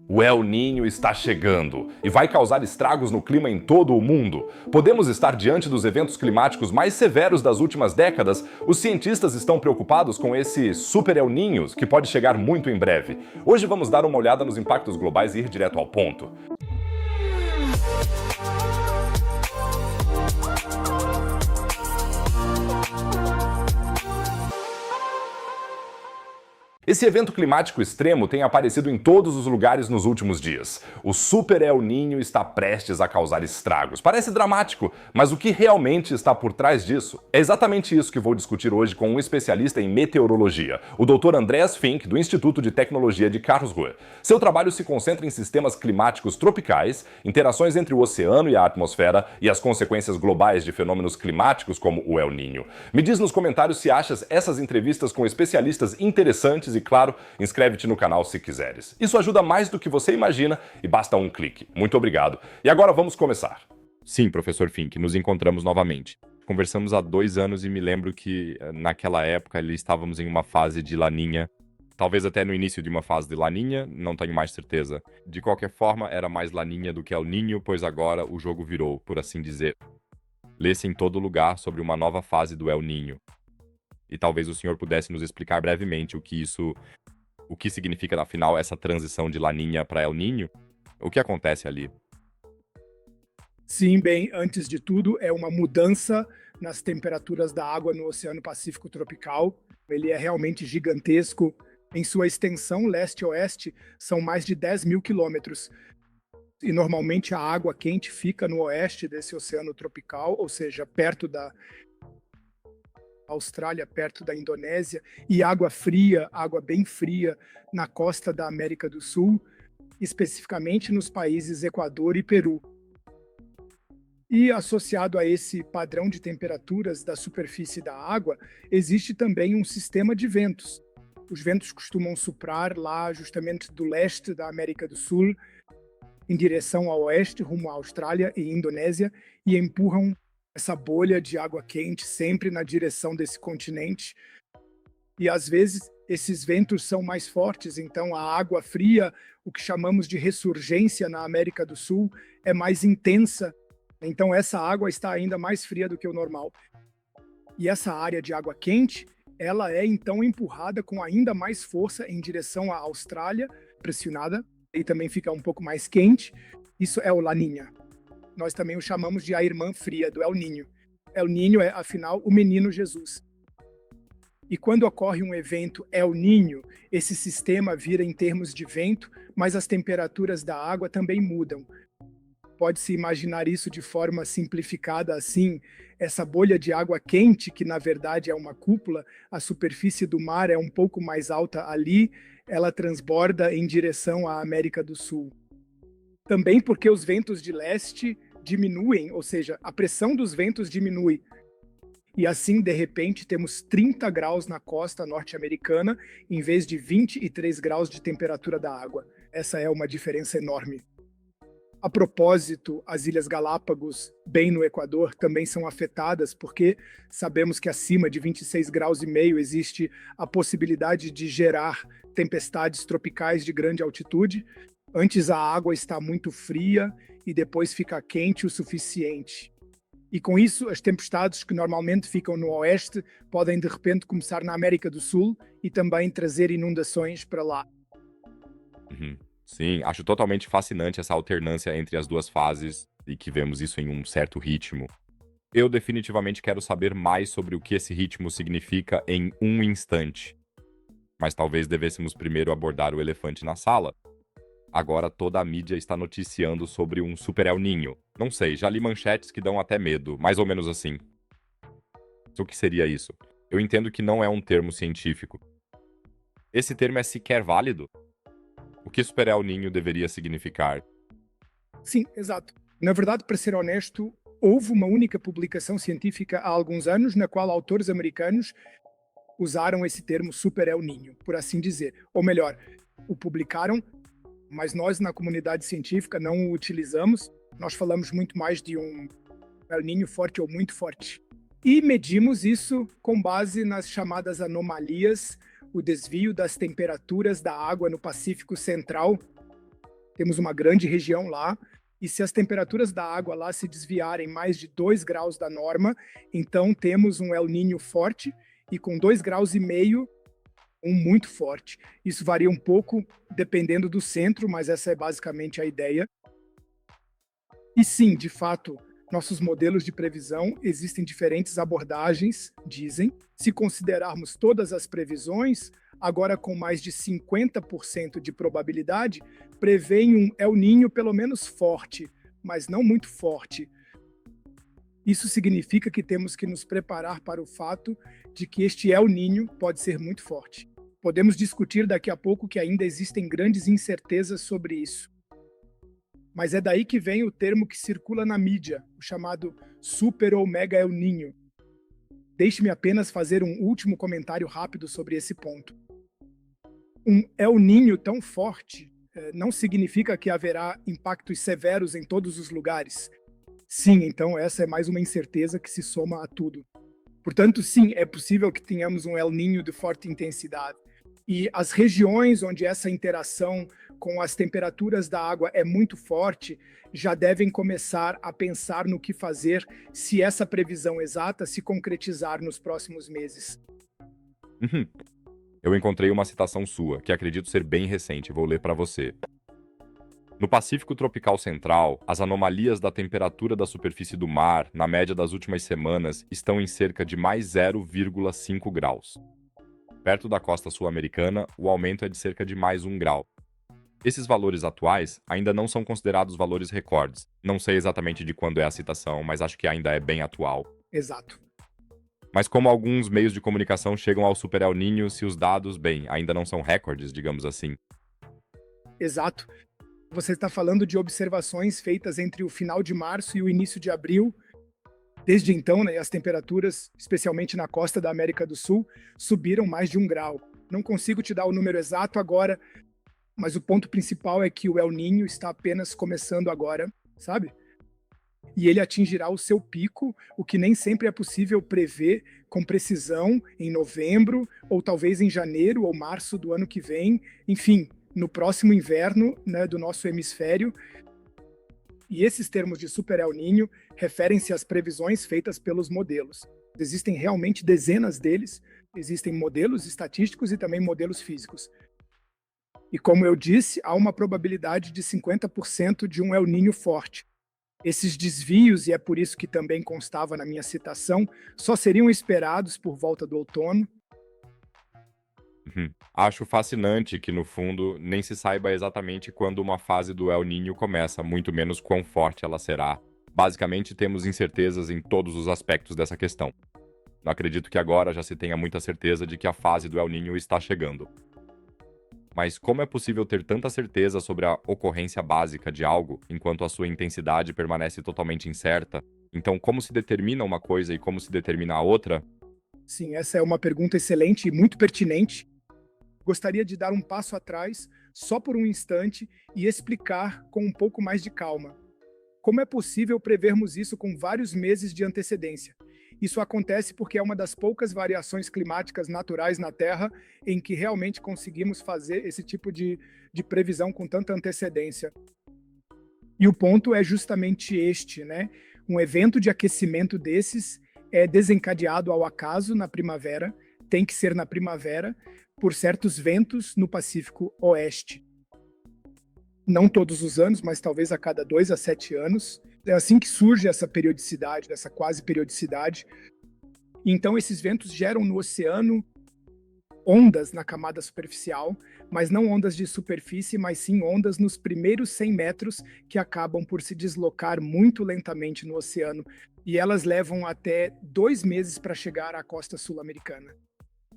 O El Niño está chegando e vai causar estragos no clima em todo o mundo. Podemos estar diante dos eventos climáticos mais severos das últimas décadas. Os cientistas estão preocupados com esse super El Niño que pode chegar muito em breve. Hoje vamos dar uma olhada nos impactos globais e ir direto ao ponto. Esse evento climático extremo tem aparecido em todos os lugares nos últimos dias. O Super El Niño está prestes a causar estragos. Parece dramático, mas o que realmente está por trás disso? É exatamente isso que vou discutir hoje com um especialista em meteorologia, o Dr. Andreas Fink, do Instituto de Tecnologia de Karlsruhe. Seu trabalho se concentra em sistemas climáticos tropicais, interações entre o oceano e a atmosfera e as consequências globais de fenômenos climáticos como o El Niño. Me diz nos comentários se achas essas entrevistas com especialistas interessantes e, claro, inscreve-te no canal se quiseres. Isso ajuda mais do que você imagina e basta um clique. Muito obrigado. E agora vamos começar. Sim, professor Fink, nos encontramos novamente. Conversamos há 2 anos e me lembro que, naquela época, estávamos em uma fase de laninha. Talvez até no início de uma fase de laninha, não tenho mais certeza. De qualquer forma, era mais laninha do que El Niño, pois agora o jogo virou, por assim dizer. Lê-se em todo lugar sobre uma nova fase do El Niño. E talvez o senhor pudesse nos explicar brevemente o que significa, afinal, essa transição de laninha para El Niño? O que acontece ali? Sim, bem, antes de tudo, é uma mudança nas temperaturas da água no Oceano Pacífico tropical. Ele é realmente gigantesco. Em sua extensão leste-oeste, são mais de 10 mil quilômetros. E normalmente a água quente fica no oeste desse oceano tropical, ou seja, perto da Austrália, perto da Indonésia, e água fria, água bem fria, na costa da América do Sul, especificamente nos países Equador e Peru. E associado a esse padrão de temperaturas da superfície da água, existe também um sistema de ventos. Os ventos costumam soprar lá justamente do leste da América do Sul, em direção ao oeste, rumo à Austrália e Indonésia, e empurram essa bolha de água quente sempre na direção desse continente. E às vezes esses ventos são mais fortes, então a água fria, o que chamamos de ressurgência na América do Sul, é mais intensa. Então essa água está ainda mais fria do que o normal. E essa área de água quente, ela é então empurrada com ainda mais força em direção à Austrália, pressionada, e também fica um pouco mais quente. Isso é o Laninha. Nós também o chamamos de a irmã fria do El Niño. El Niño é, afinal, o menino Jesus. E quando ocorre um evento El Niño, esse sistema vira em termos de vento, mas as temperaturas da água também mudam. Pode-se imaginar isso de forma simplificada assim, essa bolha de água quente, que na verdade é uma cúpula, a superfície do mar é um pouco mais alta ali, ela transborda em direção à América do Sul. Também porque os ventos de leste diminuem, ou seja, a pressão dos ventos diminui. E assim, de repente, temos 30 graus na costa norte-americana, em vez de 23 graus de temperatura da água. Essa é uma diferença enorme. A propósito, as Ilhas Galápagos, bem no Equador, também são afetadas, porque sabemos que acima de 26 graus e meio existe a possibilidade de gerar tempestades tropicais de grande altitude. Antes a água está muito fria e depois fica quente o suficiente. E com isso, as tempestades que normalmente ficam no oeste podem de repente começar na América do Sul e também trazer inundações para lá. Sim, acho totalmente fascinante essa alternância entre as duas fases e que vemos isso em um certo ritmo. Eu definitivamente quero saber mais sobre o que esse ritmo significa em um instante. Mas talvez devêssemos primeiro abordar o elefante na sala. Agora toda a mídia está noticiando sobre um Super El Niño. Não sei, já li manchetes que dão até medo, mais ou menos assim. O que seria isso? Eu entendo que não é um termo científico. Esse termo é sequer válido? O que Super El Niño deveria significar? Sim, exato. Na verdade, para ser honesto, houve uma única publicação científica há alguns anos na qual autores americanos usaram esse termo Super El Niño, por assim dizer. Ou melhor, o publicaram, mas nós na comunidade científica não o utilizamos. Nós falamos muito mais de um El Niño forte ou muito forte. E medimos isso com base nas chamadas anomalias, o desvio das temperaturas da água no Pacífico Central. Temos uma grande região lá, e se as temperaturas da água lá se desviarem mais de 2 graus da norma, então temos um El Niño forte, e com 2,5 graus, um muito forte. Isso varia um pouco dependendo do centro, mas essa é basicamente a ideia. E sim, de fato, nossos modelos de previsão existem diferentes abordagens, dizem. Se considerarmos todas as previsões, agora com mais de 50% de probabilidade, prevêem um El Niño pelo menos forte, mas não muito forte. Isso significa que temos que nos preparar para o fato de que este El Niño pode ser muito forte. Podemos discutir daqui a pouco que ainda existem grandes incertezas sobre isso. Mas é daí que vem o termo que circula na mídia, o chamado Super ou Mega El Niño. Deixe-me apenas fazer um último comentário rápido sobre esse ponto. Um El Niño tão forte não significa que haverá impactos severos em todos os lugares. Sim, então essa é mais uma incerteza que se soma a tudo. Portanto, sim, é possível que tenhamos um El Niño de forte intensidade. E as regiões onde essa interação com as temperaturas da água é muito forte, já devem começar a pensar no que fazer se essa previsão exata se concretizar nos próximos meses. Eu encontrei uma citação sua, que acredito ser bem recente, vou ler para você. No Pacífico Tropical Central, as anomalias da temperatura da superfície do mar, na média das últimas semanas, estão em cerca de mais 0,5 graus. Perto da costa sul-americana, o aumento é de cerca de mais 1 grau. Esses valores atuais ainda não são considerados valores recordes. Não sei exatamente de quando é a citação, mas acho que ainda é bem atual. Exato. Mas como alguns meios de comunicação chegam ao Super El Niño se os dados, bem, ainda não são recordes, digamos assim? Exato. Você está falando de observações feitas entre o final de março e o início de abril. Desde então, as temperaturas, especialmente na costa da América do Sul, subiram mais de 1 grau. Não consigo te dar o número exato agora, mas o ponto principal é que o El Niño está apenas começando agora, sabe? E ele atingirá o seu pico, o que nem sempre é possível prever com precisão em novembro, ou talvez em janeiro ou março do ano que vem, enfim, no próximo inverno, do nosso hemisfério. E esses termos de Super El Niño referem-se às previsões feitas pelos modelos. Existem realmente dezenas deles, existem modelos estatísticos e também modelos físicos. E como eu disse, há uma probabilidade de 50% de um El Niño forte. Esses desvios, e é por isso que também constava na minha citação, só seriam esperados por volta do outono. Acho fascinante que, no fundo, nem se saiba exatamente quando uma fase do El Niño começa, muito menos quão forte ela será. Basicamente, temos incertezas em todos os aspectos dessa questão. Não acredito que agora já se tenha muita certeza de que a fase do El Niño está chegando. Mas como é possível ter tanta certeza sobre a ocorrência básica de algo, enquanto a sua intensidade permanece totalmente incerta? Então, como se determina uma coisa e como se determina a outra? Sim, essa é uma pergunta excelente e muito pertinente. Gostaria de dar um passo atrás, só por um instante, e explicar com um pouco mais de calma. Como é possível prevermos isso com vários meses de antecedência? Isso acontece porque é uma das poucas variações climáticas naturais na Terra em que realmente conseguimos fazer esse tipo de previsão com tanta antecedência. E o ponto é justamente este, Um evento de aquecimento desses é desencadeado ao acaso na primavera, tem que ser na primavera, por certos ventos no Pacífico Oeste. Não todos os anos, mas talvez a cada 2 a 7 anos. É assim que surge essa periodicidade, essa quase periodicidade. Então, esses ventos geram no oceano ondas na camada superficial, mas não ondas de superfície, mas sim ondas nos primeiros 100 metros que acabam por se deslocar muito lentamente no oceano. E elas levam até 2 meses para chegar à costa sul-americana.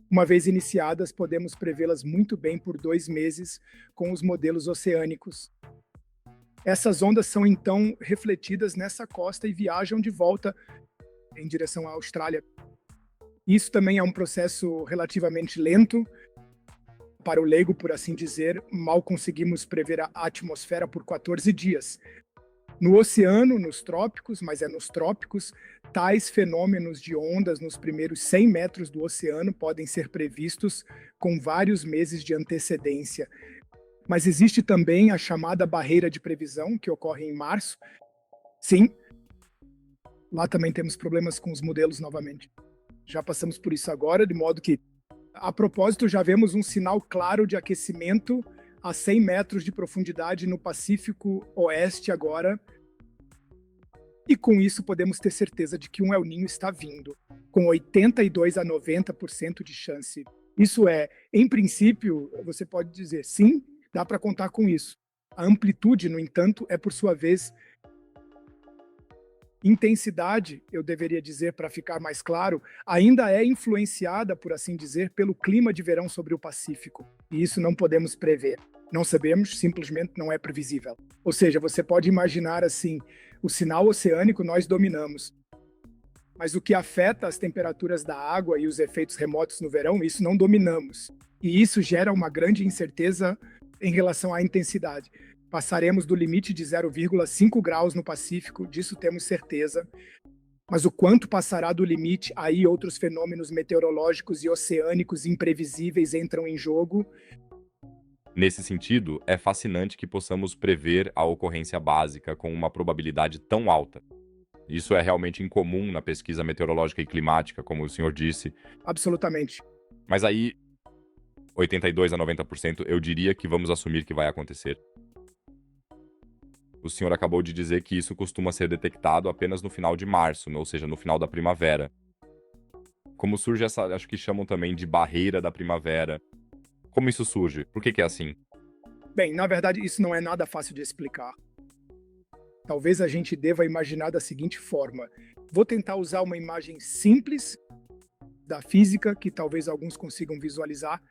Uma vez iniciadas, podemos prevê-las muito bem por 2 meses com os modelos oceânicos. Essas ondas são então refletidas nessa costa e viajam de volta em direção à Austrália. Isso também é um processo relativamente lento. Para o leigo, por assim dizer, mal conseguimos prever a atmosfera por 14 dias. No oceano, nos trópicos, mas é nos trópicos, tais fenômenos de ondas nos primeiros 100 metros do oceano podem ser previstos com vários meses de antecedência. Mas existe também a chamada barreira de previsão, que ocorre em março. Sim, lá também temos problemas com os modelos novamente. Já passamos por isso agora, de modo que, a propósito, já vemos um sinal claro de aquecimento a 100 metros de profundidade no Pacífico Oeste agora. E com isso podemos ter certeza de que um El Niño está vindo, com 82 a 90% de chance. Isso é, em princípio, você pode dizer, sim, dá para contar com isso. A amplitude, no entanto, é por sua vez intensidade, eu deveria dizer para ficar mais claro, ainda é influenciada, por assim dizer, pelo clima de verão sobre o Pacífico. E isso não podemos prever. Não sabemos, simplesmente não é previsível. Ou seja, você pode imaginar assim, o sinal oceânico nós dominamos. Mas o que afeta as temperaturas da água e os efeitos remotos no verão, isso não dominamos. E isso gera uma grande incerteza em relação à intensidade. Passaremos do limite de 0,5 graus no Pacífico, disso temos certeza. Mas o quanto passará do limite, aí outros fenômenos meteorológicos e oceânicos imprevisíveis entram em jogo. Nesse sentido, é fascinante que possamos prever a ocorrência básica com uma probabilidade tão alta. Isso é realmente incomum na pesquisa meteorológica e climática, como o senhor disse. Absolutamente. Mas aí, 82 a 90%, eu diria que vamos assumir que vai acontecer. O senhor acabou de dizer que isso costuma ser detectado apenas no final de março, ou seja, no final da primavera. Como surge essa, acho que chamam também de barreira da primavera. Como isso surge? Por que é assim? Bem, na verdade, isso não é nada fácil de explicar. Talvez a gente deva imaginar da seguinte forma. Vou tentar usar uma imagem simples da física, que talvez alguns consigam visualizar.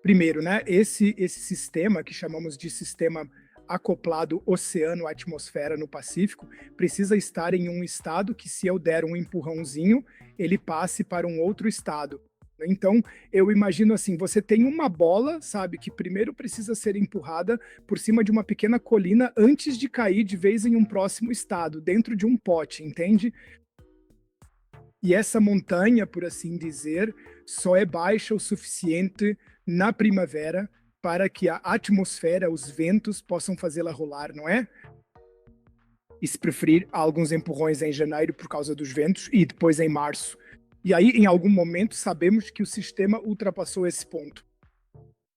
Primeiro, né, esse sistema que chamamos de sistema acoplado oceano-atmosfera no Pacífico precisa estar em um estado que, se eu der um empurrãozinho, ele passe para um outro estado. Então, eu imagino assim, você tem uma bola, sabe, que primeiro precisa ser empurrada por cima de uma pequena colina antes de cair de vez em um próximo estado, dentro de um pote, entende? E essa montanha, por assim dizer, só é baixa o suficiente na primavera para que a atmosfera, os ventos, possam fazê-la rolar, não é? E se preferir, há alguns empurrões em janeiro por causa dos ventos e depois em março. E aí, em algum momento, sabemos que o sistema ultrapassou esse ponto.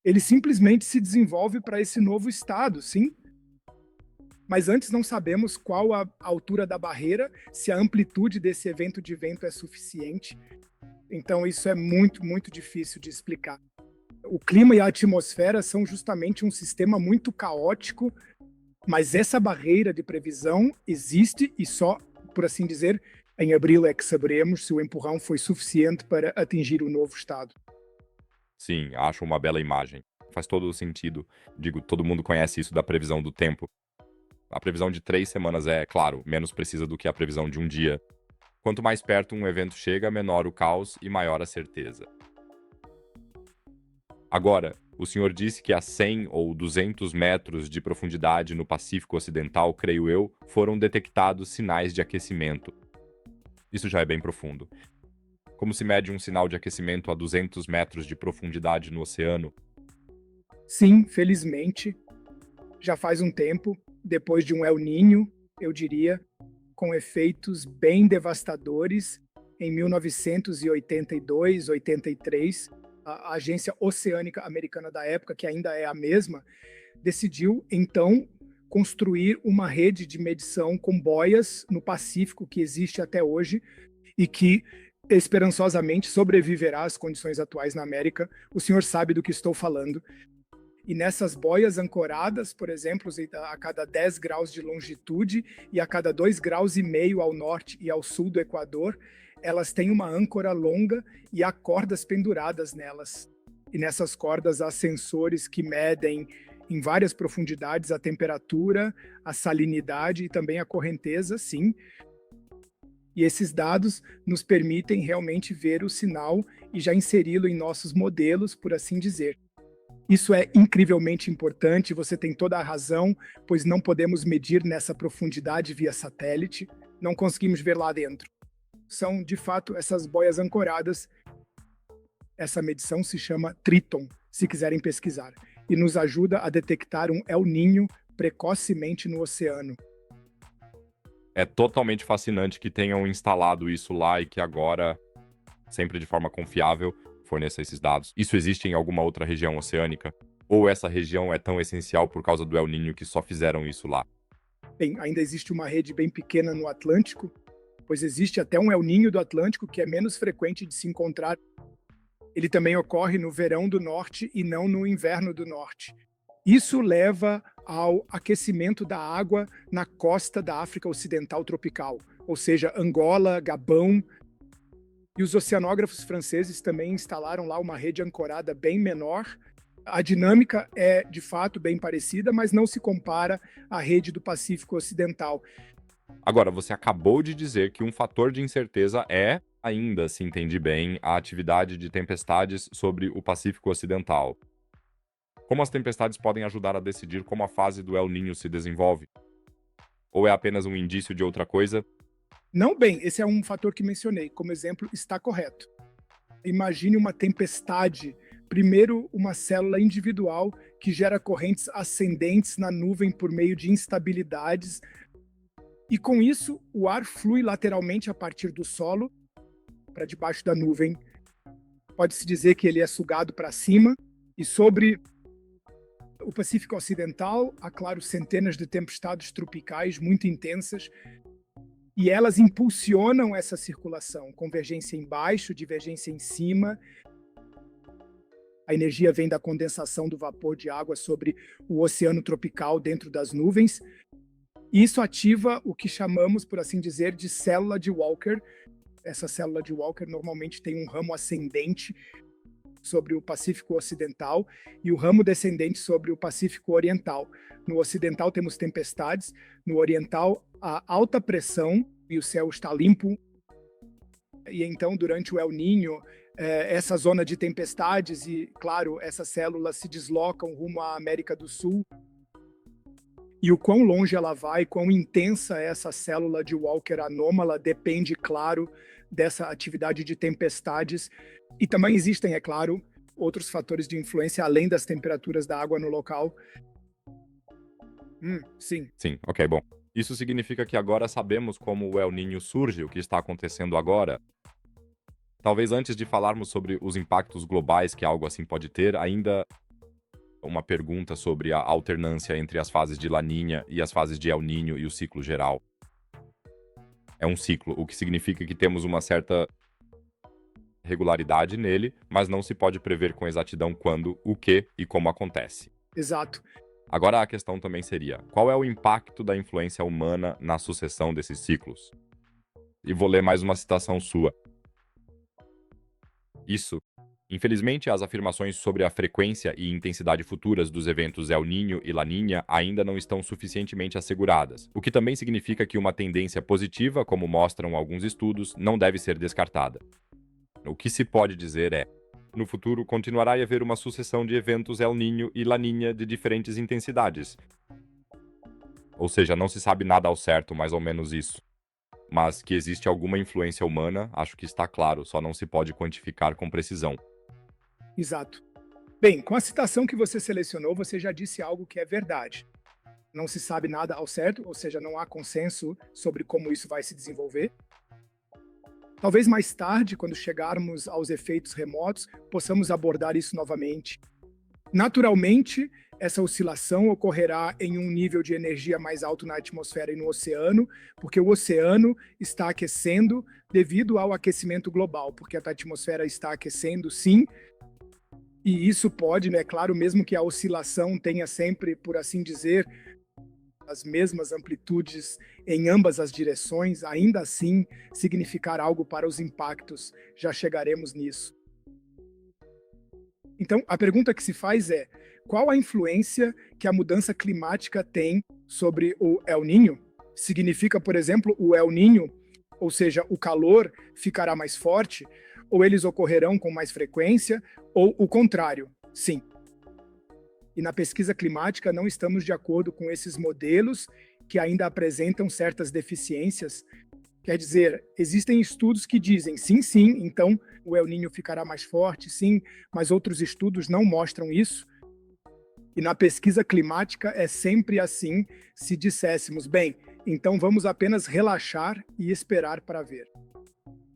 Ele simplesmente se desenvolve para esse novo estado, sim? Mas antes não sabemos qual a altura da barreira, se a amplitude desse evento de vento é suficiente. Então isso é muito, muito difícil de explicar. O clima e a atmosfera são justamente um sistema muito caótico, mas essa barreira de previsão existe e só, por assim dizer, em abril é que saberemos se o empurrão foi suficiente para atingir o novo estado. Sim, acho uma bela imagem. Faz todo o sentido. Digo, todo mundo conhece isso da previsão do tempo. A previsão de 3 semanas é, claro, menos precisa do que a previsão de um dia. Quanto mais perto um evento chega, menor o caos e maior a certeza. Agora, o senhor disse que a 100 ou 200 metros de profundidade no Pacífico Ocidental, creio eu, foram detectados sinais de aquecimento. Isso já é bem profundo. Como se mede um sinal de aquecimento a 200 metros de profundidade no oceano? Sim, felizmente, já faz um tempo, depois de um El Niño, eu diria, com efeitos bem devastadores, em 1982, 83, a Agência Oceânica Americana da época, que ainda é a mesma, decidiu, então, construir uma rede de medição com boias no Pacífico, que existe até hoje, e que esperançosamente sobreviverá às condições atuais na América. O senhor sabe do que estou falando. E nessas boias ancoradas, por exemplo, a cada 10 graus de longitude e a cada 2,5 graus ao norte e ao sul do Equador, elas têm uma âncora longa e há cordas penduradas nelas. E nessas cordas há sensores que medem em várias profundidades a temperatura, a salinidade e também a correnteza, sim. E esses dados nos permitem realmente ver o sinal e já inseri-lo em nossos modelos, por assim dizer. Isso é incrivelmente importante, você tem toda a razão, pois não podemos medir nessa profundidade via satélite, não conseguimos ver lá dentro. São, de fato, essas boias ancoradas. Essa medição se chama Triton, se quiserem pesquisar. e nos ajuda a detectar um El Niño precocemente no oceano. É totalmente fascinante que tenham instalado isso lá e que agora, sempre de forma confiável, forneça esses dados. Isso existe em alguma outra região oceânica? Ou essa região é tão essencial por causa do El Niño que só fizeram isso lá? Bem, ainda existe uma rede bem pequena no Atlântico, pois existe até um El Niño do Atlântico que é menos frequente de se encontrar. Ele também ocorre no verão do norte e não no inverno do norte. Isso leva ao aquecimento da água na costa da África Ocidental tropical, ou seja, Angola, Gabão. E os oceanógrafos franceses também instalaram lá uma rede ancorada bem menor. A dinâmica é, de fato, bem parecida, mas não se compara à rede do Pacífico Ocidental. Agora, você acabou de dizer que um fator de incerteza é, ainda se entendi bem, a atividade de tempestades sobre o Pacífico Ocidental. Como as tempestades podem ajudar a decidir como a fase do El Niño se desenvolve? Ou é apenas um indício de outra coisa? Não, bem, esse é um fator que mencionei. Como exemplo, está correto. Imagine uma tempestade. Primeiro, uma célula individual que gera correntes ascendentes na nuvem por meio de instabilidades. E com isso, o ar flui lateralmente a partir do solo para debaixo da nuvem. Pode-se dizer que ele é sugado para cima. E sobre o Pacífico Ocidental, há, claro, centenas de tempestades tropicais muito intensas. E elas impulsionam essa circulação, convergência embaixo, divergência em cima. A energia vem da condensação do vapor de água sobre o oceano tropical dentro das nuvens. Isso ativa o que chamamos, por assim dizer, de célula de Walker. Essa célula de Walker normalmente tem um ramo ascendente sobre o Pacífico Ocidental e o ramo descendente sobre o Pacífico Oriental. No ocidental temos tempestades, no oriental há alta pressão e o céu está limpo. E então, durante o El Niño, essa zona de tempestades e, claro, essas células se deslocam rumo à América do Sul. E o quão longe ela vai, quão intensa é essa célula de Walker anômala, depende, claro, dessa atividade de tempestades. E também existem, é claro, outros fatores de influência além das temperaturas da água no local. Sim. Sim, ok, bom. Isso significa que agora sabemos como o El Niño surge, o que está acontecendo agora. Talvez antes de falarmos sobre os impactos globais que algo assim pode ter, ainda uma pergunta sobre a alternância entre as fases de Laninha e as fases de El Niño e o ciclo geral. É um ciclo, o que significa que temos uma certa regularidade nele, mas não se pode prever com exatidão quando, o que e como acontece. Exato. Agora a questão também seria, qual é o impacto da influência humana na sucessão desses ciclos? E vou ler mais uma citação sua. Infelizmente, as afirmações sobre a frequência e intensidade futuras dos eventos El Niño e Laninha ainda não estão suficientemente asseguradas, o que também significa que uma tendência positiva, como mostram alguns estudos, não deve ser descartada. O que se pode dizer é, no futuro continuará a haver uma sucessão de eventos El Niño e Laninha de diferentes intensidades. Ou seja, não se sabe nada ao certo, mais ou menos isso. Mas que existe alguma influência humana, acho que está claro, só não se pode quantificar com precisão. Exato. Bem, com a citação que você selecionou, você já disse algo que é verdade. Não se sabe nada ao certo, ou seja, não há consenso sobre como isso vai se desenvolver. Talvez mais tarde, quando chegarmos aos efeitos remotos, possamos abordar isso novamente. Naturalmente, essa oscilação ocorrerá em um nível de energia mais alto na atmosfera e no oceano, porque o oceano está aquecendo devido ao aquecimento global, porque a atmosfera está aquecendo, sim, e isso pode, né, claro, mesmo que a oscilação tenha sempre, por assim dizer, as mesmas amplitudes em ambas as direções, ainda assim significar algo para os impactos. Já chegaremos nisso. Então, a pergunta que se faz é, qual a influência que a mudança climática tem sobre o El Niño? Significa, por exemplo, o El Niño, ou seja, o calor ficará mais forte, ou eles ocorrerão com mais frequência, ou o contrário? Sim. E na pesquisa climática não estamos de acordo com esses modelos que ainda apresentam certas deficiências. Quer dizer, existem estudos que dizem sim, então o El Niño ficará mais forte, sim, mas outros estudos não mostram isso. E na pesquisa climática é sempre assim, se disséssemos, bem, então vamos apenas relaxar e esperar para ver.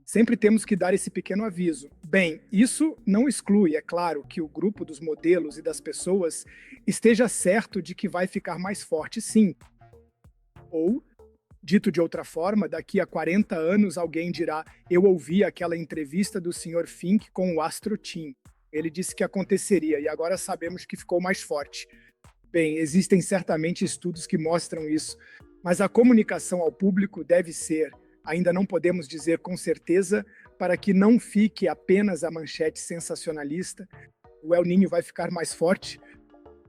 Sempre temos que dar esse pequeno aviso. Bem, isso não exclui, é claro, que o grupo dos modelos e das pessoas esteja certo de que vai ficar mais forte, sim. Ou, dito de outra forma, daqui a 40 anos alguém dirá: eu ouvi aquela entrevista do Sr. Fink com o Astro Team. Ele disse que aconteceria e agora sabemos que ficou mais forte. Bem, existem certamente estudos que mostram isso, mas a comunicação ao público deve ser, ainda não podemos dizer com certeza, para que não fique apenas a manchete sensacionalista. O El Niño vai ficar mais forte,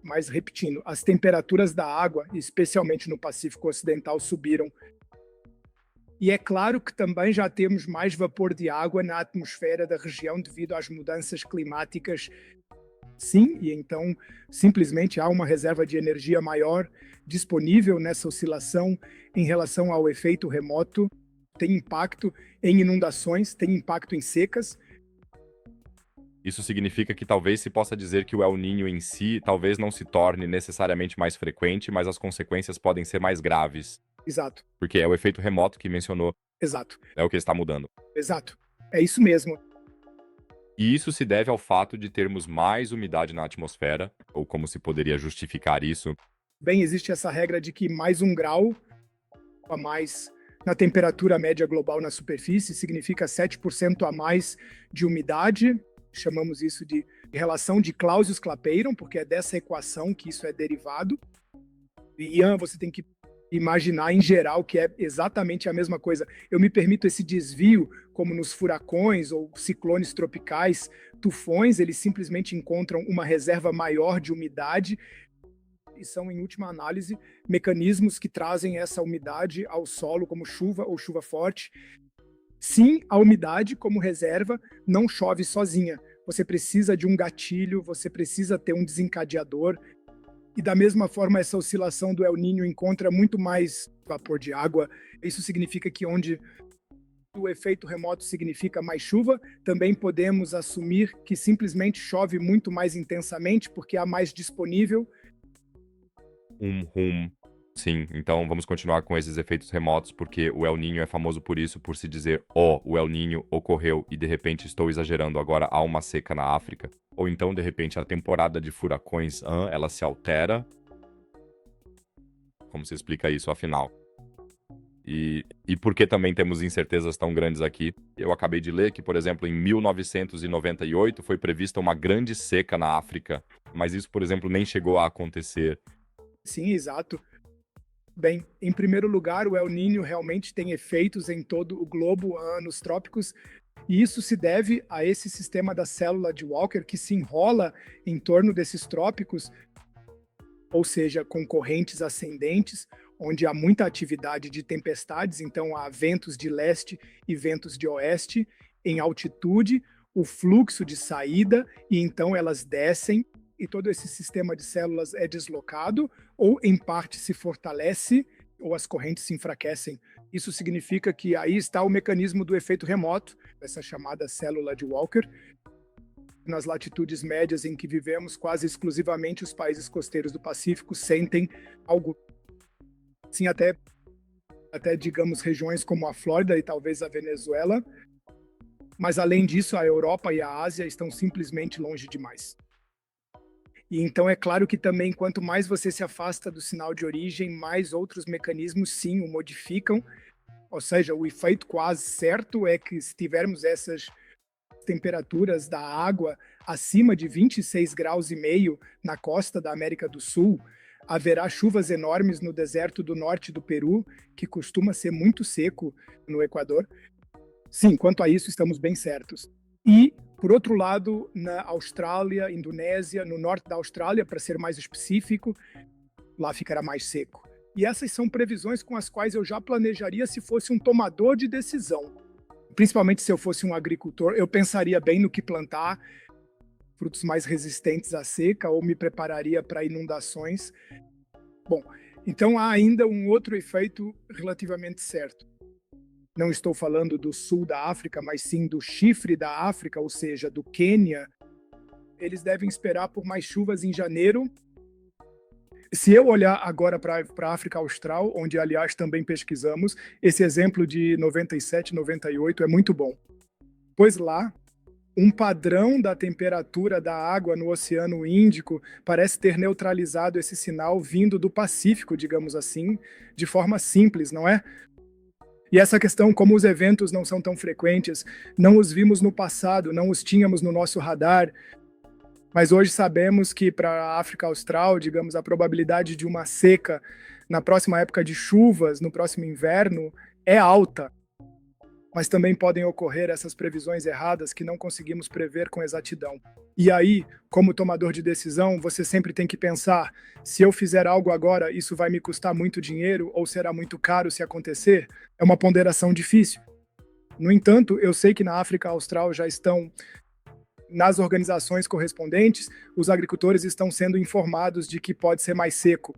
mas repetindo, as temperaturas da água, especialmente no Pacífico Ocidental, subiram. E é claro que também já temos mais vapor de água na atmosfera da região devido às mudanças climáticas. Sim, e então simplesmente há uma reserva de energia maior disponível nessa oscilação em relação ao efeito remoto. Tem impacto em inundações, tem impacto em secas. Isso significa que talvez se possa dizer que o El Niño em si talvez não se torne necessariamente mais frequente, mas as consequências podem ser mais graves. Exato, Porque é o efeito remoto que mencionou, exato, é o que está mudando. exato. É isso mesmo. E isso se deve ao fato de termos mais umidade na atmosfera, ou como se poderia justificar isso. Bem, existe essa regra de que mais 1 grau a mais na temperatura média global na superfície significa 7% a mais de umidade. Chamamos isso de relação de Clausius-Clapeyron, porque é dessa equação que isso é derivado. E, Ian, você tem que imaginar em geral que é exatamente a mesma coisa. Eu me permito esse desvio, como nos furacões ou ciclones tropicais, tufões, eles simplesmente encontram uma reserva maior de umidade e são, em última análise, mecanismos que trazem essa umidade ao solo, como chuva ou chuva forte. Sim, a umidade, como reserva, não chove sozinha. Você precisa de um gatilho, você precisa ter um desencadeador. E da mesma forma, essa oscilação do El Niño encontra muito mais vapor de água. Isso significa que onde o efeito remoto significa mais chuva, também podemos assumir que simplesmente chove muito mais intensamente, porque há mais disponível. Sim, então vamos continuar com esses efeitos remotos, porque o El Niño é famoso por isso, por se dizer, o El Niño ocorreu e de repente estou exagerando, agora há uma seca na África. Ou então, de repente, a temporada de furacões, ela se altera. Como se explica isso, afinal? E por que também temos incertezas tão grandes aqui? Eu acabei de ler que, por exemplo, em 1998 foi prevista uma grande seca na África, mas isso, por exemplo, nem chegou a acontecer. Sim, exato. Bem, em primeiro lugar, o El Niño realmente tem efeitos em todo o globo, nos trópicos, e isso se deve a esse sistema da célula de Walker que se enrola em torno desses trópicos, ou seja, com correntes ascendentes, onde há muita atividade de tempestades, então há ventos de leste e ventos de oeste em altitude, o fluxo de saída, e então elas descem, e todo esse sistema de células é deslocado, ou em parte se fortalece, ou as correntes se enfraquecem. Isso significa que aí está o mecanismo do efeito remoto, essa chamada célula de Walker. Nas latitudes médias em que vivemos, quase exclusivamente os países costeiros do Pacífico sentem algo, sim, até digamos regiões como a Flórida e talvez a Venezuela, mas além disso a Europa e a Ásia estão simplesmente longe demais. E então é claro que também quanto mais você se afasta do sinal de origem, mais outros mecanismos sim o modificam, ou seja, o efeito quase certo é que se tivermos essas temperaturas da água acima de 26 graus e meio na costa da América do Sul, haverá chuvas enormes no deserto do norte do Peru, que costuma ser muito seco no Equador. Sim, quanto a isso estamos bem certos. E, por outro lado, na Austrália, Indonésia, no norte da Austrália, para ser mais específico, lá ficará mais seco. E essas são previsões com as quais eu já planejaria se fosse um tomador de decisão. Principalmente se eu fosse um agricultor, eu pensaria bem no que plantar, frutos mais resistentes à seca, ou me prepararia para inundações. Bom, então há ainda um outro efeito relativamente certo. Não estou falando do sul da África, mas sim do chifre da África, ou seja, do Quênia. Eles devem esperar por mais chuvas em janeiro, Se eu olhar agora para a África Austral, onde, aliás, também pesquisamos, esse exemplo de 97, 98 é muito bom. Pois lá, um padrão da temperatura da água no Oceano Índico parece ter neutralizado esse sinal vindo do Pacífico, digamos assim, de forma simples, não é? E essa questão, como os eventos não são tão frequentes, não os vimos no passado, não os tínhamos no nosso radar, mas hoje sabemos que para a África Austral, digamos, a probabilidade de uma seca na próxima época de chuvas, no próximo inverno, é alta. Mas também podem ocorrer essas previsões erradas que não conseguimos prever com exatidão. E aí, como tomador de decisão, você sempre tem que pensar: se eu fizer algo agora, isso vai me custar muito dinheiro ou será muito caro se acontecer? É uma ponderação difícil. No entanto, eu sei que na África Austral já estão, nas organizações correspondentes, os agricultores estão sendo informados de que pode ser mais seco.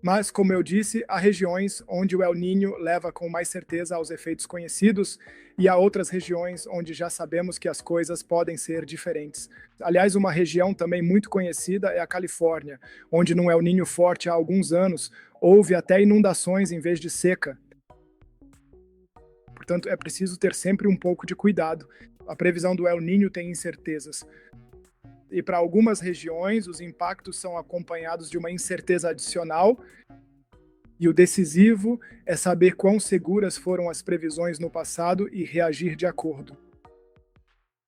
Mas, como eu disse, há regiões onde o El Niño leva com mais certeza aos efeitos conhecidos e há outras regiões onde já sabemos que as coisas podem ser diferentes. Aliás, uma região também muito conhecida é a Califórnia, onde num El Niño forte há alguns anos houve até inundações em vez de seca. Portanto, é preciso ter sempre um pouco de cuidado. A previsão do El Niño tem incertezas. E para algumas regiões, os impactos são acompanhados de uma incerteza adicional. E o decisivo é saber quão seguras foram as previsões no passado e reagir de acordo.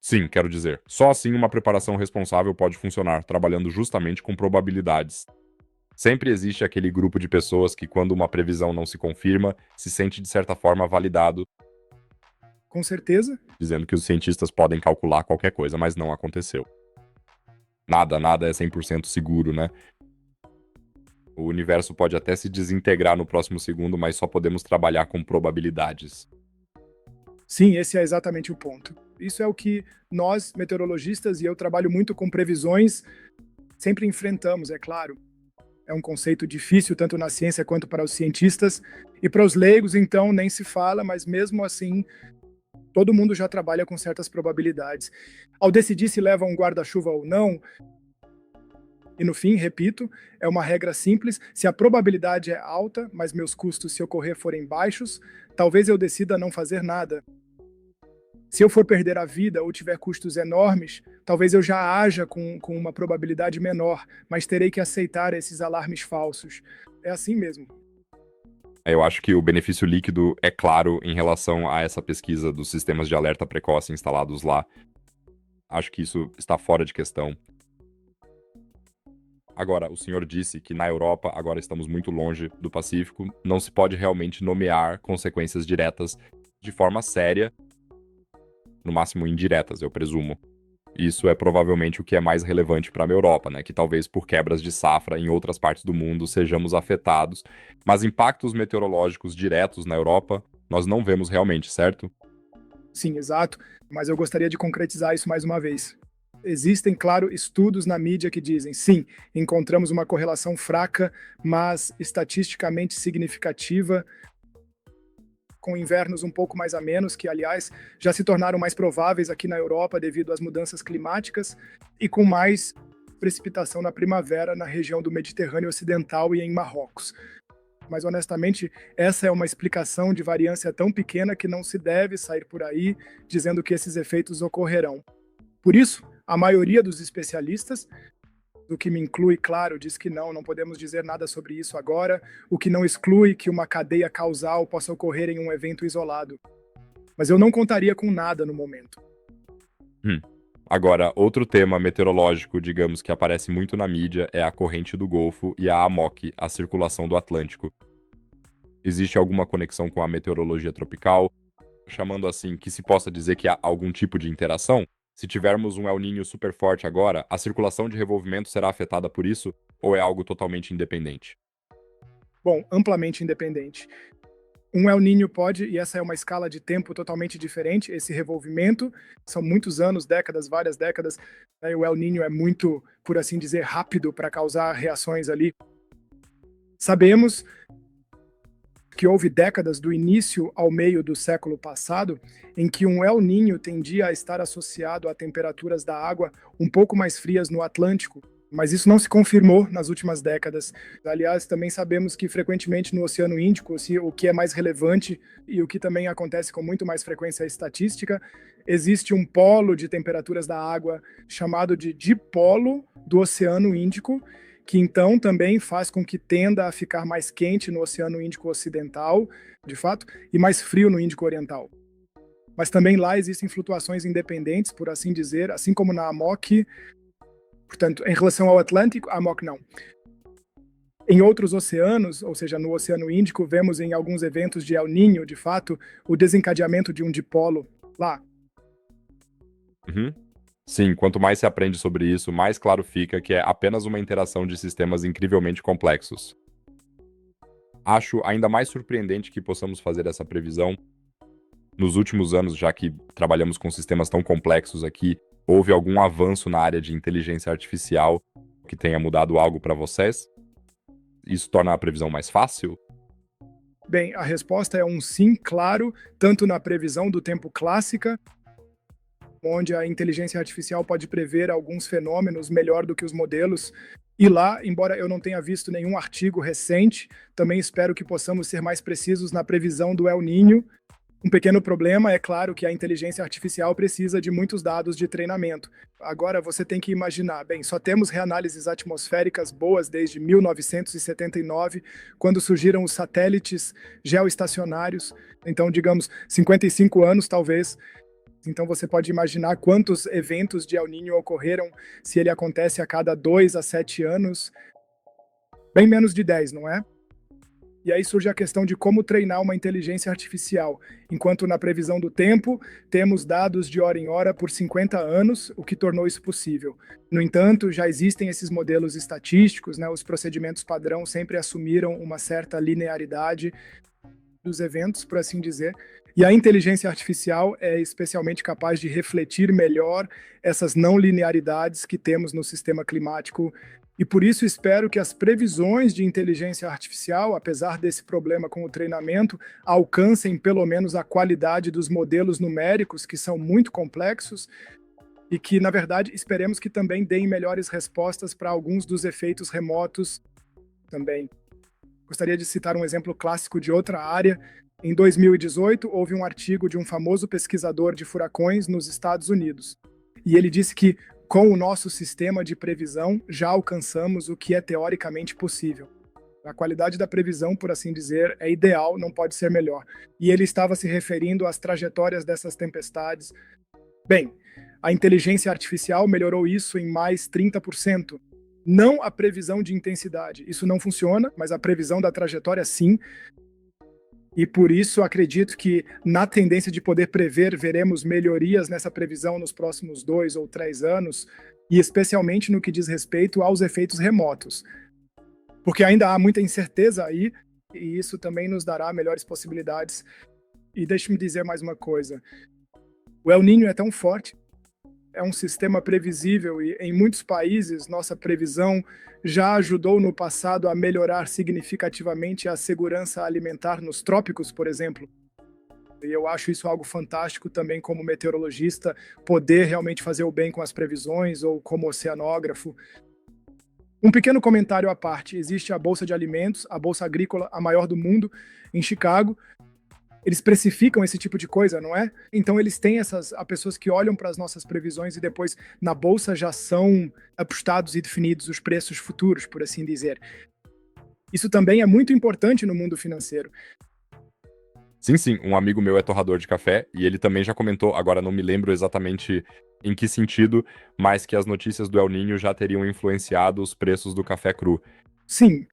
Sim, quero dizer, só assim uma preparação responsável pode funcionar, trabalhando justamente com probabilidades. Sempre existe aquele grupo de pessoas que, quando uma previsão não se confirma, se sente de certa forma validado, Com certeza, dizendo que os cientistas podem calcular qualquer coisa, mas não aconteceu. Nada é 100% seguro, né? O universo pode até se desintegrar no próximo segundo, mas só podemos trabalhar com probabilidades. sim, esse é exatamente o ponto. Isso é o que nós, meteorologistas, e eu trabalho muito com previsões, sempre enfrentamos, é claro. É um conceito difícil tanto na ciência quanto para os cientistas. E para os leigos, então, nem se fala, mas mesmo assim, todo mundo já trabalha com certas probabilidades. Ao decidir se leva um guarda-chuva ou não, e no fim, repito, é uma regra simples: se a probabilidade é alta, mas meus custos, se ocorrer, forem baixos, talvez eu decida não fazer nada. Se eu for perder a vida ou tiver custos enormes, talvez eu já haja com uma probabilidade menor, mas terei que aceitar esses alarmes falsos. É assim mesmo. Eu acho que o benefício líquido é claro em relação a essa pesquisa dos sistemas de alerta precoce instalados lá. Acho que isso está fora de questão. Agora, o senhor disse que na Europa agora estamos muito longe do Pacífico, não se pode realmente nomear consequências diretas de forma séria, no máximo indiretas, eu presumo. Isso é provavelmente o que é mais relevante para a Europa, né? Que talvez por quebras de safra em outras partes do mundo sejamos afetados, mas impactos meteorológicos diretos na Europa nós não vemos realmente, certo? Sim, exato, mas eu gostaria de concretizar isso mais uma vez. Existem, claro, estudos na mídia que dizem: sim, encontramos uma correlação fraca, mas estatisticamente significativa, com invernos um pouco mais amenos, que, aliás, já se tornaram mais prováveis aqui na Europa devido às mudanças climáticas, e com mais precipitação na primavera na região do Mediterrâneo Ocidental e em Marrocos. Mas, honestamente, essa é uma explicação de variância tão pequena que não se deve sair por aí dizendo que esses efeitos ocorrerão. Por isso, a maioria dos especialistas, o que me inclui, claro, diz que não podemos dizer nada sobre isso agora, o que não exclui que uma cadeia causal possa ocorrer em um evento isolado. Mas eu não contaria com nada no momento. Agora, outro tema meteorológico, digamos, que aparece muito na mídia é a corrente do Golfo e a AMOC, a circulação do Atlântico. Existe alguma conexão com a meteorologia tropical, chamando assim que se possa dizer que há algum tipo de interação? Se tivermos um El Niño super forte agora, a circulação de revolvimento será afetada por isso ou é algo totalmente independente? Bom, amplamente independente. Um El Niño pode, e essa é uma escala de tempo totalmente diferente, esse revolvimento, são muitos anos, décadas, várias décadas, né, o El Niño é muito, por assim dizer, rápido para causar reações ali. Sabemos que houve décadas do início ao meio do século passado em que um El Niño tendia a estar associado a temperaturas da água um pouco mais frias no Atlântico, Mas isso não se confirmou nas últimas décadas. Aliás, também sabemos que frequentemente no Oceano Índico, o que é mais relevante e o que também acontece com muito mais frequência estatística, existe um polo de temperaturas da água chamado de dipolo do Oceano Índico, que então também faz com que tenda a ficar mais quente no Oceano Índico Ocidental, de fato, e mais frio no Índico Oriental. Mas também lá existem flutuações independentes, por assim dizer, assim como na AMOC. Portanto, em relação ao Atlântico, a AMOC não. Em outros oceanos, ou seja, no Oceano Índico, vemos em alguns eventos de El Niño, de fato, o desencadeamento de um dipolo lá. Uhum. Sim, quanto mais se aprende sobre isso, mais claro fica que é apenas uma interação de sistemas incrivelmente complexos. Acho ainda mais surpreendente que possamos fazer essa previsão. Nos últimos anos, já que trabalhamos com sistemas tão complexos aqui, houve algum avanço na área de inteligência artificial que tenha mudado algo para vocês? Isso torna a previsão mais fácil? Bem, a resposta é um sim, claro, tanto na previsão do tempo clássica, onde a inteligência artificial pode prever alguns fenômenos melhor do que os modelos. E lá, embora eu não tenha visto nenhum artigo recente, também espero que possamos ser mais precisos na previsão do El Niño. Um pequeno problema é claro que a inteligência artificial precisa de muitos dados de treinamento. Agora você tem que imaginar, bem, só temos reanálises atmosféricas boas desde 1979, quando surgiram os satélites geoestacionários, então digamos 55 anos talvez. Então você pode imaginar quantos eventos de El Niño ocorreram se ele acontece a cada 2 a 7 anos. Bem menos de 10, não é? E aí surge a questão de como treinar uma inteligência artificial. Enquanto na previsão do tempo, temos dados de hora em hora por 50 anos, o que tornou isso possível. No entanto, já existem esses modelos estatísticos, né? Os procedimentos padrão sempre assumiram uma certa linearidade dos eventos, por assim dizer. E a inteligência artificial é especialmente capaz de refletir melhor essas não linearidades que temos no sistema climático. E por isso espero que as previsões de inteligência artificial, apesar desse problema com o treinamento, alcancem pelo menos a qualidade dos modelos numéricos, que são muito complexos, e que, na verdade, esperemos que também deem melhores respostas para alguns dos efeitos remotos também. Gostaria de citar um exemplo clássico de outra área. Em 2018, houve um artigo de um famoso pesquisador de furacões nos Estados Unidos. E ele disse que, com o nosso sistema de previsão, já alcançamos o que é teoricamente possível. A qualidade da previsão, por assim dizer, é ideal, não pode ser melhor. E ele estava se referindo às trajetórias dessas tempestades. Bem, a inteligência artificial melhorou isso em mais 30%. Não a previsão de intensidade. Isso não funciona, mas a previsão da trajetória, sim. E por isso acredito que na tendência de poder prever, veremos melhorias nessa previsão nos próximos 2 ou 3 anos, e especialmente no que diz respeito aos efeitos remotos. Porque ainda há muita incerteza aí, e isso também nos dará melhores possibilidades. E deixe-me dizer mais uma coisa. O El Niño é tão forte, é um sistema previsível e em muitos países nossa previsão já ajudou no passado a melhorar significativamente a segurança alimentar nos trópicos, por exemplo. E eu acho isso algo fantástico também como meteorologista, poder realmente fazer o bem com as previsões ou como oceanógrafo. Um pequeno comentário à parte, existe a Bolsa de Alimentos, a Bolsa Agrícola, a maior do mundo, em Chicago. Eles precificam esse tipo de coisa, não é? Então eles têm há pessoas que olham para as nossas previsões e depois na bolsa já são apostados e definidos os preços futuros, por assim dizer. Isso também é muito importante no mundo financeiro. Sim, um amigo meu é torrador de café e ele também já comentou, agora não me lembro exatamente em que sentido, mas que as notícias do El Niño já teriam influenciado os preços do café cru. Sim.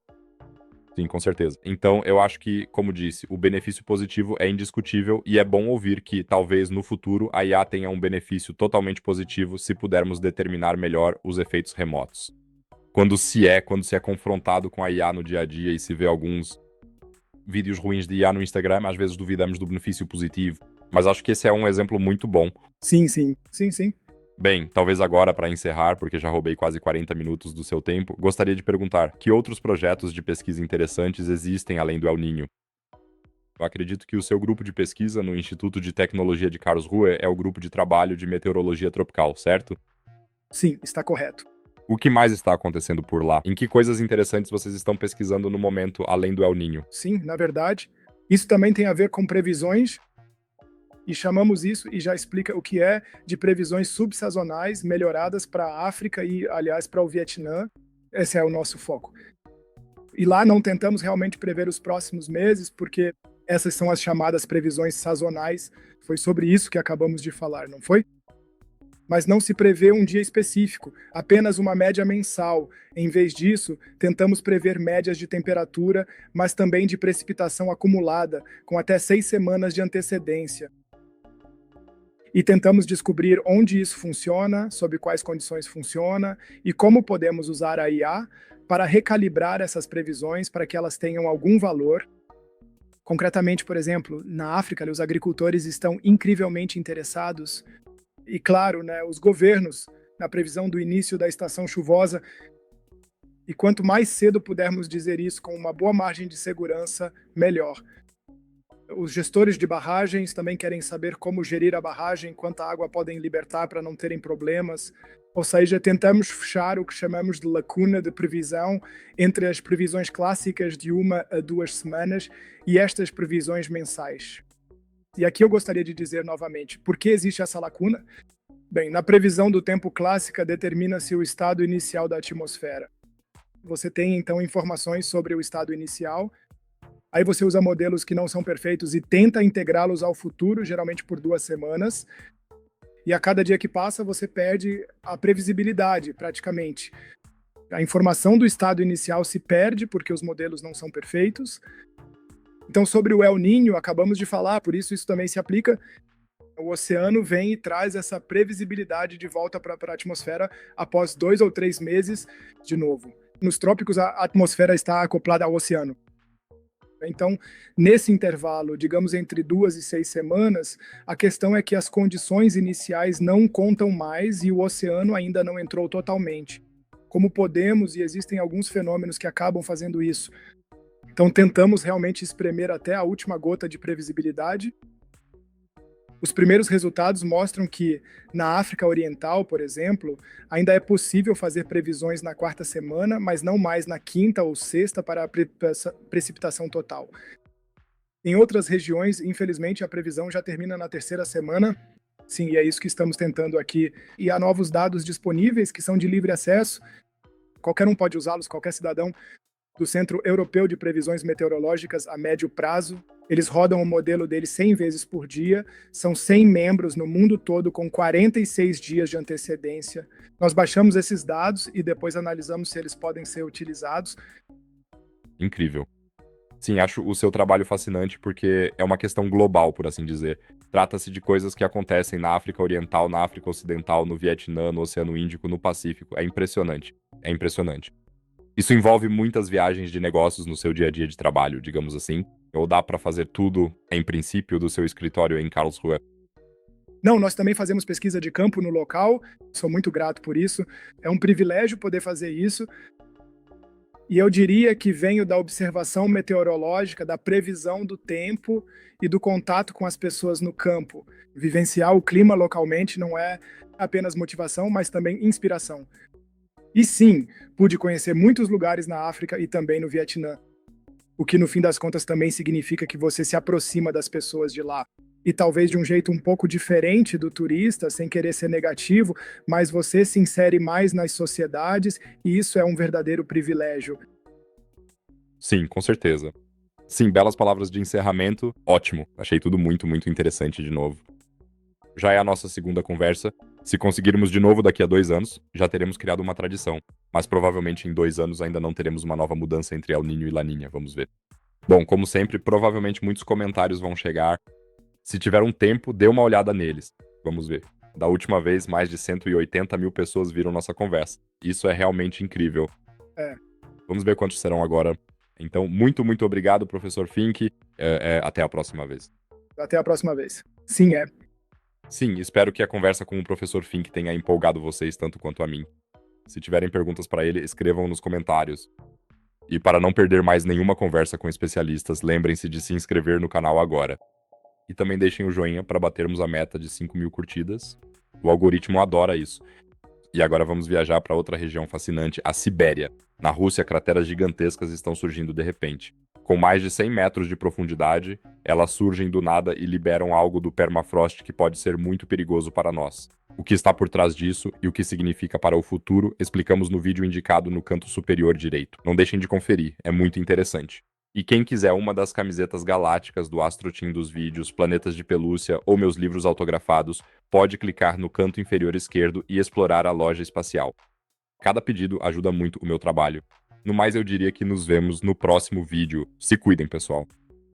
Sim, com certeza. Então, eu acho que, como disse, o benefício positivo é indiscutível e é bom ouvir que, talvez, no futuro, a IA tenha um benefício totalmente positivo se pudermos determinar melhor os efeitos remotos. Quando se é confrontado com a IA no dia a dia e se vê alguns vídeos ruins de IA no Instagram, às vezes duvidamos do benefício positivo. Mas acho que esse é um exemplo muito bom. Sim. Bem, talvez agora, para encerrar, porque já roubei quase 40 minutos do seu tempo, gostaria de perguntar, que outros projetos de pesquisa interessantes existem além do El Niño? Eu acredito que o seu grupo de pesquisa no Instituto de Tecnologia de Karlsruhe é o grupo de trabalho de meteorologia tropical, certo? Sim, está correto. O que mais está acontecendo por lá? Em que coisas interessantes vocês estão pesquisando no momento, além do El Niño? Sim, na verdade, isso também tem a ver com previsões, e chamamos isso, e já explica o que é, de previsões subsazonais melhoradas para a África e, aliás, para o Vietnã. Esse é o nosso foco. E lá não tentamos realmente prever os próximos meses, porque essas são as chamadas previsões sazonais. Foi sobre isso que acabamos de falar, não foi? Mas não se prevê um dia específico, apenas uma média mensal. Em vez disso, tentamos prever médias de temperatura, mas também de precipitação acumulada, com até 6 semanas de antecedência. E tentamos descobrir onde isso funciona, sob quais condições funciona e como podemos usar a IA para recalibrar essas previsões para que elas tenham algum valor. Concretamente, por exemplo, na África, os agricultores estão incrivelmente interessados e, claro, os governos na previsão do início da estação chuvosa. E quanto mais cedo pudermos dizer isso com uma boa margem de segurança, melhor. Os gestores de barragens também querem saber como gerir a barragem, quanta água podem libertar para não terem problemas. Ou seja, tentamos fechar o que chamamos de lacuna de previsão entre as previsões clássicas de 1 a 2 semanas e estas previsões mensais. E aqui eu gostaria de dizer novamente, por que existe essa lacuna? Bem, na previsão do tempo clássica determina-se o estado inicial da atmosfera. Você tem, então, informações sobre o estado inicial. Aí você usa modelos que não são perfeitos e tenta integrá-los ao futuro, geralmente por 2 semanas. E a cada dia que passa, você perde a previsibilidade, praticamente. A informação do estado inicial se perde porque os modelos não são perfeitos. Então, sobre o El Niño, acabamos de falar, por isso também se aplica. O oceano vem e traz essa previsibilidade de volta para a atmosfera após 2 ou 3 meses de novo. Nos trópicos, a atmosfera está acoplada ao oceano. Então, nesse intervalo, digamos entre 2 e 6 semanas, a questão é que as condições iniciais não contam mais e o oceano ainda não entrou totalmente. Como podemos, e existem alguns fenômenos que acabam fazendo isso. Então, tentamos realmente espremer até a última gota de previsibilidade. Os primeiros resultados mostram que, na África Oriental, por exemplo, ainda é possível fazer previsões na 4ª semana, mas não mais na 5ª ou 6ª para a precipitação total. Em outras regiões, infelizmente, a previsão já termina na 3ª semana. Sim, e é isso que estamos tentando aqui. E há novos dados disponíveis que são de livre acesso. Qualquer um pode usá-los, qualquer cidadão, do Centro Europeu de Previsões Meteorológicas a médio prazo. Eles rodam o modelo deles 100 vezes por dia, são 100 membros no mundo todo com 46 dias de antecedência. Nós baixamos esses dados e depois analisamos se eles podem ser utilizados. Incrível. Sim, acho o seu trabalho fascinante porque é uma questão global, por assim dizer. Trata-se de coisas que acontecem na África Oriental, na África Ocidental, no Vietnã, no Oceano Índico, no Pacífico. É impressionante. É impressionante. Isso envolve muitas viagens de negócios no seu dia a dia de trabalho, digamos assim? Ou dá para fazer tudo, em princípio, do seu escritório em Karlsruhe? Não, nós também fazemos pesquisa de campo no local, sou muito grato por isso. É um privilégio poder fazer isso. E eu diria que venho da observação meteorológica, da previsão do tempo e do contato com as pessoas no campo. Vivenciar o clima localmente não é apenas motivação, mas também inspiração. E sim, pude conhecer muitos lugares na África e também no Vietnã. O que, no fim das contas, também significa que você se aproxima das pessoas de lá. E talvez de um jeito um pouco diferente do turista, sem querer ser negativo, mas você se insere mais nas sociedades e isso é um verdadeiro privilégio. Sim, com certeza. Sim, belas palavras de encerramento. Ótimo. Achei tudo muito, muito interessante de novo. Já é a nossa segunda conversa. Se conseguirmos de novo daqui a 2 anos, já teremos criado uma tradição. Mas provavelmente em 2 anos ainda não teremos uma nova mudança entre El Niño e Laninha, vamos ver. Bom, como sempre, provavelmente muitos comentários vão chegar. Se tiver um tempo, dê uma olhada neles. Vamos ver. Da última vez, mais de 180 mil pessoas viram nossa conversa. Isso é realmente incrível. Vamos ver quantos serão agora. Então, muito, muito obrigado, professor Fink. Até a próxima vez. Até a próxima vez. Sim, é. Sim, espero que a conversa com o professor Fink tenha empolgado vocês tanto quanto a mim. Se tiverem perguntas para ele, escrevam nos comentários. E para não perder mais nenhuma conversa com especialistas, lembrem-se de se inscrever no canal agora. E também deixem o joinha para batermos a meta de 5.000 curtidas. O algoritmo adora isso. E agora vamos viajar para outra região fascinante, a Sibéria. Na Rússia, crateras gigantescas estão surgindo de repente. Com mais de 100 metros de profundidade, elas surgem do nada e liberam algo do permafrost que pode ser muito perigoso para nós. O que está por trás disso e o que significa para o futuro, explicamos no vídeo indicado no canto superior direito. Não deixem de conferir, é muito interessante. E quem quiser uma das camisetas galácticas do Astro Team dos vídeos, Planetas de Pelúcia ou meus livros autografados, pode clicar no canto inferior esquerdo e explorar a loja espacial. Cada pedido ajuda muito o meu trabalho. No mais, eu diria que nos vemos no próximo vídeo. Se cuidem, pessoal.